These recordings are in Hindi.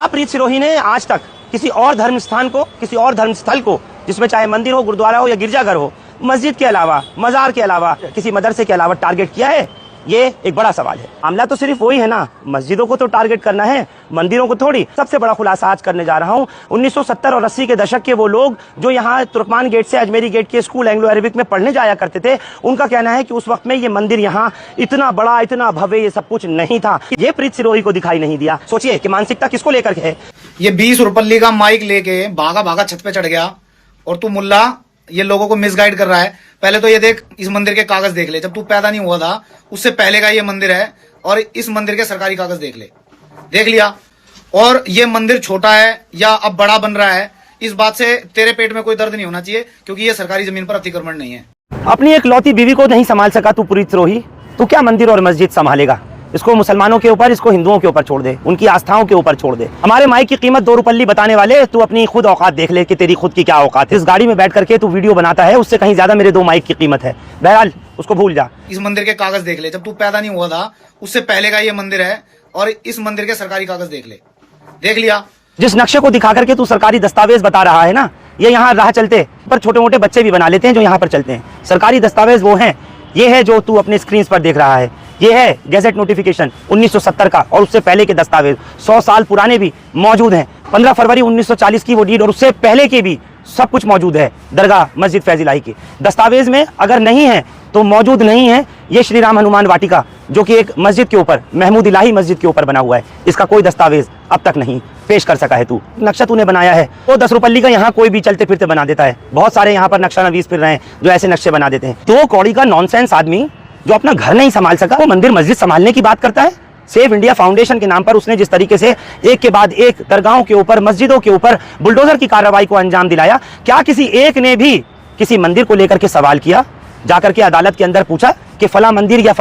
प्रीत सिरोही ने आज तक किसी और धर्म स्थान को, किसी और धर्म स्थल को, जिसमें चाहे मंदिर हो, गुरुद्वारा हो या गिरजाघर हो, मस्जिद के अलावा, मजार के अलावा, किसी मदरसे के अलावा टारगेट किया है? ये एक बड़ा सवाल है। मामला तो सिर्फ वही है ना, मस्जिदों को तो टारगेट करना है, मंदिरों को थोड़ी। सबसे बड़ा खुलासा आज करने जा रहा हूँ। 1970 और 80 के दशक के वो लोग जो यहाँ तुर्कमान गेट से अजमेरी गेट के स्कूल एंग्लो अरेबिक में पढ़ने जाया करते थे, उनका कहना है कि उस वक्त में ये मंदिर यहाँ इतना बड़ा, इतना भव्य, ये सब कुछ नहीं था। ये प्रीत सिरोही को दिखाई नहीं दिया। सोचिए कि मानसिकता किसको लेकर के है। ये 20 रुपये का माइक लेके भागा भागा छत पे चढ़ गया और तू मुल्ला ये लोगों को मिसगाइड कर रहा है। पहले तो ये देख, इस मंदिर के कागज देख ले, जब तू पैदा नहीं हुआ था उससे पहले का ये मंदिर है, और इस मंदिर के सरकारी कागज देख ले, देख लिया। और ये मंदिर छोटा है या अब बड़ा बन रहा है, इस बात से तेरे पेट में कोई दर्द नहीं होना चाहिए, क्योंकि ये सरकारी जमीन पर अतिक्रमण नहीं है। अपनी एक लौती बीवी को नहीं संभाल सका तू प्रीत सिरोही, तो क्या मंदिर और मस्जिद संभालेगा? इसको मुसलमानों के ऊपर, इसको हिंदुओं के ऊपर छोड़ दे, उनकी आस्थाओं के ऊपर छोड़ दे। हमारे माइक की कीमत 2 रुपये बताने वाले, तू अपनी खुद औकात देख ले कि तेरी खुद की क्या औकात है। इस गाड़ी में बैठ करके तू वीडियो बनाता है, उससे कहीं ज्यादा मेरे 2 माइक की कीमत है। बहरहाल उसको भूल जा। इस मंदिर के कागज देख ले, जब तू पैदा नहीं हुआ था उससे पहले का ये मंदिर है, और इस मंदिर के सरकारी कागज देख ले, देख लिया। जिस नक्शे को दिखा करके तू सरकारी दस्तावेज बता रहा है ना, ये यहाँ राह चलते पर छोटे मोटे बच्चे भी बना लेते हैं जो यहाँ पर चलते हैं। सरकारी दस्तावेज वो हैं, ये है जो तू अपने स्क्रीन पर देख रहा है। ये है गैजेट नोटिफिकेशन 1970 का, और उससे पहले के दस्तावेज 100 साल पुराने भी मौजूद हैं। 15 फरवरी 1940 की वो डीड और उससे पहले के भी सब कुछ मौजूद है। दरगाह मस्जिद फैज इलाही के दस्तावेज में अगर नहीं है तो मौजूद नहीं है। ये श्री राम हनुमान वाटिका जो कि एक मस्जिद के ऊपर, महमूद इलाही मस्जिद के ऊपर बना हुआ है, इसका कोई दस्तावेज अब तक नहीं पेश कर सका है। तू नक्शा तूने बनाया है, वो 10 रुपये का यहाँ कोई भी चलते फिरते बना देता है। बहुत सारे यहाँ पर नक्शा नवीस फिर रहे हैं जो ऐसे नक्शे बना देते हैं। तो कौड़ी का नॉनसेंस आदमी जो अपना घर नहीं संभाल सका, वो मंदिर मस्जिद संभालने की बात करता है। सेव इंडिया फाउंडेशन के नाम पर उसने जिस तरीके से एक के बाद एक दरगाहों के ऊपर, मस्जिदों के ऊपर बुलडोजर की कार्रवाई को अंजाम दिलाया, क्या किसी एक ने भी किसी मंदिर को लेकर के सवाल किया? जाकर के अदालत के अंदर पूछा कि फला मंदिर या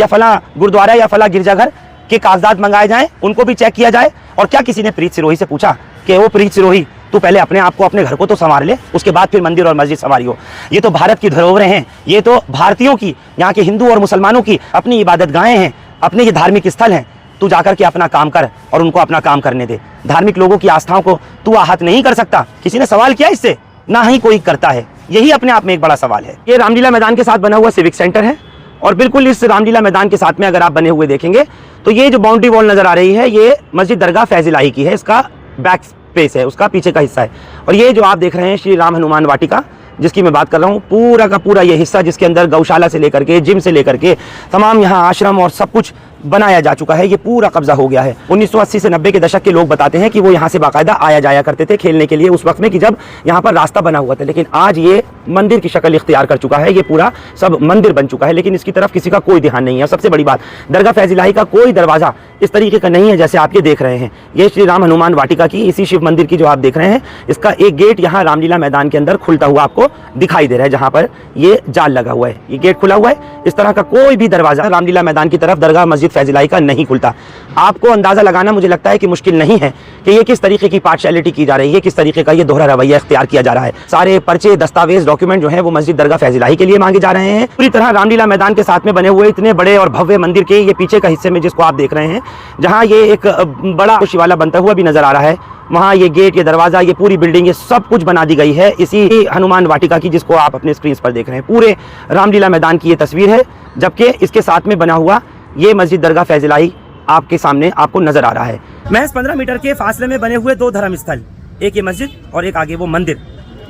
फला गुरुद्वारा या फला गिरजाघर के कागजात मंगाए जाएं, उनको भी चेक किया जाए? और क्या किसी ने प्रीत सिरोही से पूछा कि वो प्रीत सिरोही तू पहले अपने आप को, अपने घर को तो संभाल ले, उसके बाद फिर मंदिर और मस्जिद संभालियो। ये तो भारत की धरोहरें हैं, ये तो भारतीयों की, यहाँ के हिंदू और मुसलमानों की अपनी इबादत गाहें हैं, अपने ये धार्मिक स्थल हैं। तू जाकर के अपना काम कर और उनको अपना काम करने दे। धार्मिक लोगों की आस्थाओं को तू आहत नहीं कर सकता। किसी ने सवाल किया इससे? ना ही कोई करता है। यही अपने आप में एक बड़ा सवाल है। ये रामलीला मैदान के साथ बना हुआ सिविक सेंटर है, और बिल्कुल इस रामलीला मैदान के साथ में अगर आप बने हुए देखेंगे तो ये जो बाउंड्री वॉल नजर आ रही है, ये मस्जिद दरगाह फैज इलाही की है। इसका बैक स्पेस है, उसका पीछे का हिस्सा है। और ये जो आप देख रहे हैं श्री राम हनुमान वाटिका, जिसकी मैं बात कर रहा हूँ, पूरा का पूरा ये हिस्सा, जिसके अंदर गौशाला से लेकर के, जिम से लेकर के तमाम यहाँ आश्रम और सब कुछ बनाया जा चुका है, ये पूरा कब्जा हो गया है। 1980 से 90 के दशक के लोग बताते हैं कि वो यहाँ से बाकायदा आया जाया करते थे खेलने के लिए, उस वक्त में कि जब यहाँ पर रास्ता बना हुआ था। लेकिन आज ये मंदिर की शक्ल इख्तियार कर चुका है, ये पूरा सब मंदिर बन चुका है, लेकिन इसकी तरफ किसी का कोई ध्यान नहीं है। सबसे बड़ी बात, दरगाह फैज इलाही का कोई दरवाजा इस तरीके का नहीं है जैसे आप ये देख रहे हैं। ये श्री राम हनुमान वाटिका की, इसी शिव मंदिर की जो आप देख रहे हैं, इसका एक गेट यहाँ रामलीला मैदान के अंदर खुलता हुआ आपको दिखाई दे रहा है, जहाँ पर ये जाल लगा हुआ है, ये गेट खुला हुआ है। इस तरह का कोई भी दरवाजा रामलीला मैदान की तरफ दरगाह मस्जिद फैज इलाही का नहीं खुलता। आपको अंदाजा लगाना मुझे लगता है कि मुश्किल नहीं है कि ये किस तरीके की पार्शियलिटी की जा रही है, किस तरीके का ये दोहरा रवैया इख्तियार किया जा रहा है। सारे पर्चे, दस्तावेज, डॉक्यूमेंट जो है वो मस्जिद दरगाह फैज इलाही के लिए मांगे जा रहे हैं। पूरी तरह रामलीला मैदान के साथ में बने हुए इतने बड़े और भव्य मंदिर के ये पीछे का हिस्से में जिसको आप देख रहे हैं, जहाँ ये एक बड़ा शिवाला बनता हुआ भी नजर आ रहा है, वहाँ ये गेट, ये दरवाजा, ये पूरी बिल्डिंग, ये सब कुछ बना दी गई है इसी हनुमान वाटिका की, जिसको आप अपने स्क्रीन पर देख रहे हैं। पूरे रामलीला मैदान की ये तस्वीर है, जबकि इसके साथ में बना हुआ ये मस्जिद दरगाह फैज इलाही आपके सामने आपको नजर आ रहा है। महज 15 मीटर के फासले में बने हुए 2 धर्म स्थल, एक ये मस्जिद और एक आगे वो मंदिर,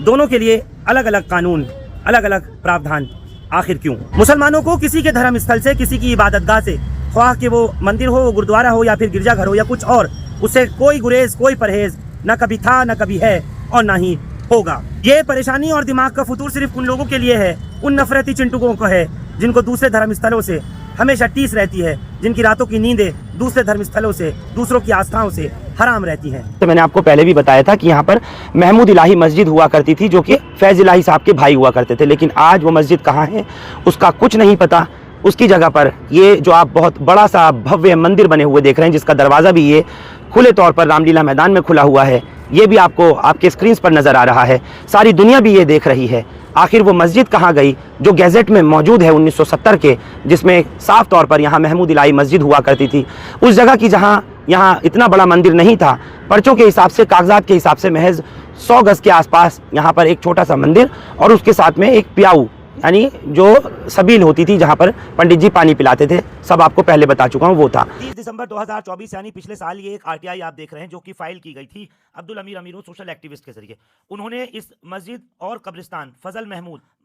दोनों के लिए अलग अलग कानून, अलग अलग प्रावधान। आखिर क्यों? मुसलमानों को किसी के धर्म स्थल से, किसी की इबादतगाह से, ख्वाह कि वो मंदिर हो, गुरुद्वारा हो या फिर गिरजाघर हो या कुछ और, उससे कोई गुरेज, कोई परहेज न कभी था, न कभी है और न ही होगा। ये परेशानी और दिमाग का फतूर सिर्फ उन लोगों के लिए है, उन नफरती चिंटुकों को है, जिनको दूसरे धर्म स्थलों से हमेशा टीस रहती है, जिनकी रातों की नींदें दूसरे धर्म स्थलों से, दूसरों की आस्थाओं से हराम रहती हैं। तो मैंने आपको पहले भी बताया था कि यहाँ पर महमूद इलाही मस्जिद हुआ करती थी, जो कि फैज इलाही साहब के भाई हुआ करते थे, लेकिन आज वो मस्जिद कहाँ है उसका कुछ नहीं पता। उसकी जगह पर ये जो आप बहुत बड़ा सा भव्य मंदिर बने हुए देख रहे हैं, जिसका दरवाज़ा भी ये खुले तौर पर रामलीला मैदान में खुला हुआ है, ये भी आपको आपके स्क्रीन पर नज़र आ रहा है। सारी दुनिया भी ये देख रही है। आखिर वो मस्जिद कहाँ गई जो गैजेट में मौजूद है 1970 के, जिसमें साफ तौर पर यहाँ महमूद इलाही मस्जिद हुआ करती थी। उस जगह की जहाँ यहाँ इतना बड़ा मंदिर नहीं था। पर्चों के हिसाब से, कागजात के हिसाब से महज 100 गज के आसपास यहाँ पर एक छोटा सा मंदिर और उसके साथ में एक प्याऊ यानी जो सबील होती थी जहाँ पर पंडित जी पानी पिलाते थे, सब आपको पहले बता चुका हूँ, वो था। 30 दिसंबर 2024 यानी पिछले साल ये एक आरटीआई आप देख रहे हैं जो कि फाइल की गई थी अब्दुल अमीर अमीरों सोशल एक्टिविस्ट के जरिए। उन्होंने इस मस्जिद और कब्रिस्तान फजल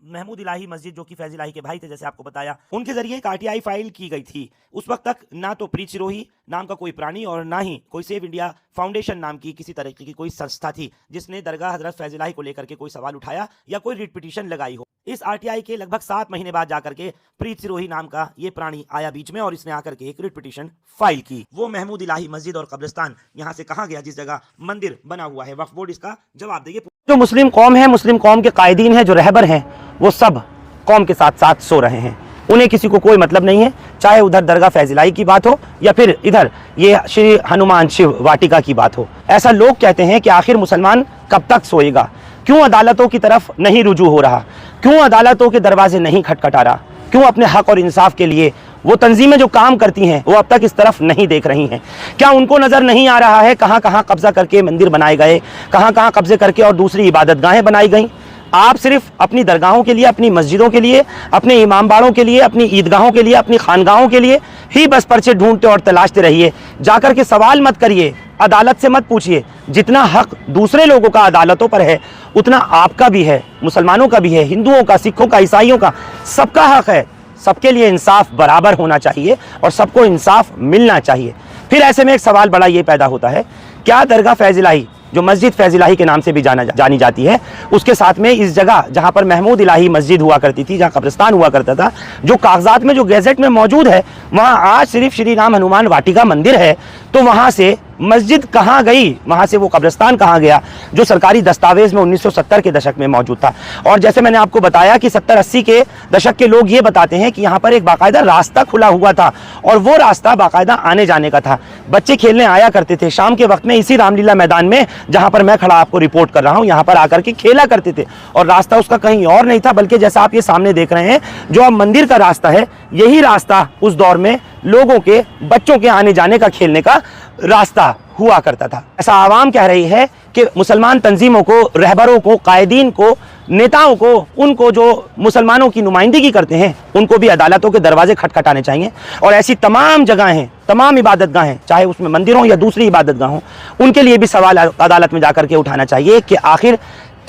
महमूद इलाही मस्जिद जो कि फैज इलाही के भाई थे जैसे आपको बताया, उनके जरिए एक आरटीआई फाइल की गई थी। उस वक्त तक ना तो प्रीत सिरोही नाम का कोई प्राणी और ना ही कोई सेव इंडिया फाउंडेशन नाम की किसी तरीके की कोई संस्था थी जिसने दरगाह हजरत फैज इलाही को लेकर के कोई सवाल उठाया या कोई रिट पिटीशन लगाई हो। इस आरटीआई के लगभग 7 महीने बाद जाकर के प्रीत सिरोही नाम का ये प्राणी आया बीच में और इसने आकर के एक रिट पिटीशन फाइल की। वो महमूद इलाही मस्जिद और कब्रिस्तान यहाँ से कहाँ गया जिस जगह मंदिर बना हुआ है, वक्फ बोर्ड इसका जवाब देगी। जो मुस्लिम कौम है, मुस्लिम कौम के कायदीन है, जो रहबर हैं, वो सब कौम के साथ साथ सो रहे हैं। उन्हें किसी को कोई मतलब नहीं है, चाहे उधर दरगाह फैज इलाही की बात हो या फिर इधर ये श्री हनुमान शिव वाटिका की बात हो। ऐसा लोग कहते हैं कि आखिर मुसलमान कब तक सोएगा? क्यों अदालतों की तरफ नहीं रुजू हो रहा? क्यों अदालतों के दरवाजे नहीं खटखटा रहा? क्यों अपने हक और इंसाफ के लिए वो तंजीमें जो काम करती हैं वो अब तक इस तरफ नहीं देख रही हैं? क्या उनको नजर नहीं आ रहा है कहां कहां कब्जा करके मंदिर बनाए गए, कहां कहां कब्जे करके और दूसरी इबादतगाहें बनाई गई? आप सिर्फ अपनी दरगाहों के लिए, अपनी मस्जिदों के लिए, अपने इमाम बाड़ों के लिए, अपनी ईदगाहों के लिए, अपनी खानगाहों के लिए ही बस पर्चे ढूंढते और तलाशते रहिए। जाकर के सवाल मत करिए, अदालत से मत पूछिए। जितना हक दूसरे लोगों का अदालतों पर है उतना आपका भी है, मुसलमानों का भी है, हिंदुओं का, सिखों का, ईसाइयों का, सबका हक है। सबके लिए इंसाफ बराबर होना चाहिए और सबको इंसाफ मिलना चाहिए। फिर ऐसे में एक सवाल बड़ा ये पैदा होता है, क्या दरगाह फैज इलाही जो मस्जिद फैज इलाही के नाम से भी जानी जाती है, उसके साथ में इस जगह जहां पर महमूद इलाही मस्जिद हुआ करती थी, जहां कब्रिस्तान हुआ करता था, जो कागजात में, जो गैजेट में मौजूद है, वहां आज सिर्फ श्री राम हनुमान वाटिका मंदिर है, तो वहां से मस्जिद कहाँ गई? वहां से वो कब्रिस्तान कहाँ गया जो सरकारी दस्तावेज में 1970 के दशक में मौजूद था? और जैसे मैंने आपको बताया कि 70-80 के दशक के लोग ये बताते हैं कि यहाँ पर एक बाकायदा रास्ता खुला हुआ था और वो रास्ता बाकायदा आने जाने का था। बच्चे खेलने आया करते थे शाम के वक्त में इसी रामलीला मैदान में जहां पर मैं खड़ा आपको रिपोर्ट कर रहा हूं, यहाँ पर आकर के खेला करते थे और रास्ता उसका कहीं और नहीं था बल्कि जैसा आप ये सामने देख रहे हैं जो अब मंदिर का रास्ता है, यही रास्ता उस दौर में लोगों के, बच्चों के आने जाने का, खेलने का रास्ता हुआ करता था। ऐसा आवाम कह रही है कि मुसलमान तंजीमों को, रहबरों को, कायदीन को, नेताओं को, उनको जो मुसलमानों की नुमाइंदगी करते हैं, उनको भी अदालतों के दरवाजे खटखटाने चाहिए और ऐसी तमाम जगहें, तमाम इबादतगाहें, चाहे उसमें मंदिर हो या दूसरी इबादतगाह हो, उनके लिए भी सवाल अदालत में जाकर के उठाना चाहिए कि आखिर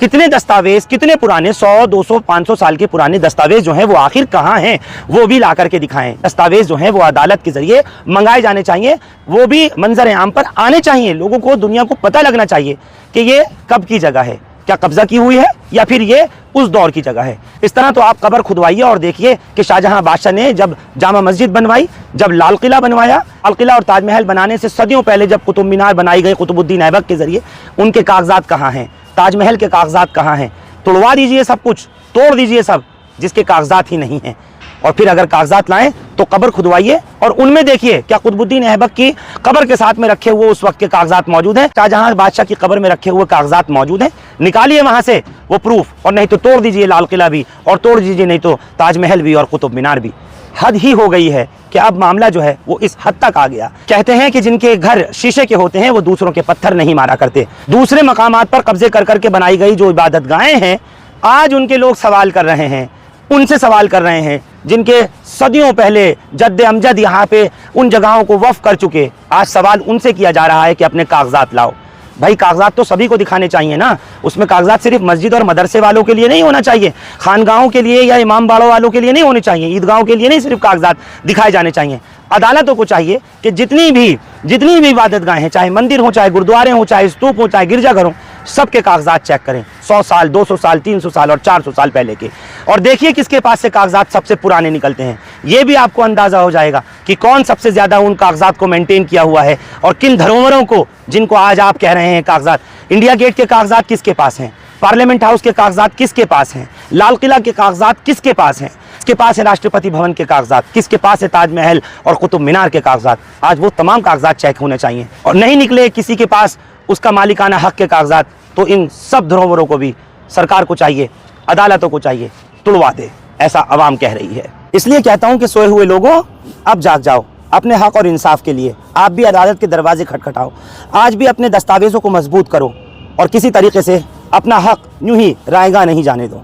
कितने दस्तावेज, कितने पुराने 100, 200, 500 साल के पुराने दस्तावेज जो हैं वो आखिर कहाँ हैं, वो भी ला करके दिखाएं। दस्तावेज जो हैं वो अदालत के जरिए मंगाए जाने चाहिए, वो भी मंजर आम पर आने चाहिए। लोगों को, दुनिया को पता लगना चाहिए कि ये कब की जगह है, क्या कब्जा की हुई है या फिर ये उस दौर की जगह है। इस तरह तो आप कब्र खुदवाइए और देखिए कि शाहजहां बादशाह ने जब जामा मस्जिद बनवाई, जब लाल किला बनवाया, लाल किला और ताजमहल बनाने से सदियों पहले जब कुतुब मीनार बनाई गई कुतुबुद्दीन ऐबक के जरिए, उनके कागजात कहाँ हैं? ताजमहल के कागजात कहाँ हैं? तोड़वा दीजिए सब कुछ, तोड़ दीजिए सब जिसके कागजात ही नहीं हैं। और फिर अगर कागजात लाएं तो कब्र खुदवाइए और उनमें देखिए क्या कुतुबुद्दीन ऐबक की कब्र के साथ में रखे हुए उस वक्त के कागजात मौजूद हैं, शाहजहां बादशाह की कब्र में रखे हुए कागजात मौजूद हैं। निकालिए वहां से वो प्रूफ, और नहीं तो तोड़ दीजिए लाल किला भी और तोड़ दीजिए नहीं तो ताजमहल भी और कुतुब मीनार भी। हद ही हो गई है कि अब मामला जो है वो इस हद तक आ गया। कहते हैं कि जिनके घर शीशे के होते हैं वो दूसरों के पत्थर नहीं मारा करते। दूसरे मकामात पर कब्जे कर करके बनाई गई जो इबादतगाहें हैं, आज उनके लोग सवाल कर रहे हैं, उनसे सवाल कर रहे हैं जिनके सदियों पहले जद्द अमजद यहाँ पे उन जगहों को वक्फ कर चुके। आज सवाल उनसे किया जा रहा है कि अपने कागजात लाओ। भाई कागजात तो सभी को दिखाने चाहिए ना, उसमें कागजात सिर्फ मस्जिद और मदरसे वालों के लिए नहीं होना चाहिए, खानगाहों के लिए या इमाम बाड़ों वालों के लिए नहीं होने चाहिए, ईदगाहों के लिए नहीं सिर्फ कागजात दिखाए जाने चाहिए। अदालतों को चाहिए कि जितनी भी इबादतगाहें, चाहे मंदिर हो, चाहे गुरुद्वारे हो, चाहे स्तूप हो, चाहे गिरजाघर हो, सबके कागजात चेक करें, 100 साल, 200 साल, 300 साल और 400 साल पहले के, और देखिए किसके पास से कागजात सबसे पुराने निकलते हैं। ये भी आपको अंदाजा हो जाएगा कि कौन सबसे ज्यादा उन कागजात को मेंटेन किया हुआ है और किन धरोहरों को, जिनको आज आप कह रहे हैं कागजात। इंडिया गेट के कागजात किसके पास हैं? पार्लियामेंट हाउस के कागजात किसके पास हैं? लाल किला के कागजात किसके पास हैं? किसके पास है राष्ट्रपति भवन के कागजात? किसके पास है ताजमहल और कुतुब मीनार के कागजात? आज वो तमाम कागजात चेक होने चाहिए, और नहीं निकले किसी के पास उसका मालिकाना हक के कागजात, तो इन सब धरोहरों को भी सरकार को चाहिए, अदालतों को चाहिए तुड़वा दे, ऐसा आवाम कह रही है। इसलिए कहता हूं कि सोए हुए लोगों अब जाग जाओ, अपने हक और इंसाफ के लिए आप भी अदालत के दरवाजे खटखटाओ। आज भी अपने दस्तावेज़ों को मजबूत करो और किसी तरीके से अपना हक यूं ही रायगा नहीं जाने दो।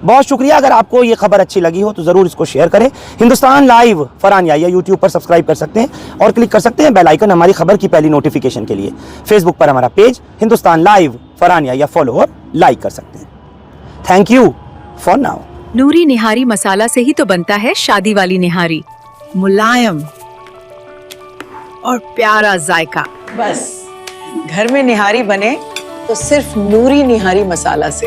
बहुत शुक्रिया। अगर आपको ये खबर अच्छी लगी हो तो ज़रूर इसको शेयर करें। हिंदुस्तान लाइव फरहान याहिया यूट्यूब पर सब्सक्राइब कर सकते हैं और क्लिक कर सकते हैं बेल आइकन हमारी खबर की पहली नोटिफिकेशन के लिए। फेसबुक पर हमारा page Hindustan live Farhan Yahiya follow और लाइक कर सकते हैं। Thank you for now. Noori Nihari Masala से ही तो बनता है शादी वाली निहारी, मुलायम और प्यारा जायका। बस घर में निहारी बने तो सिर्फ नूरी निहारी मसाला से।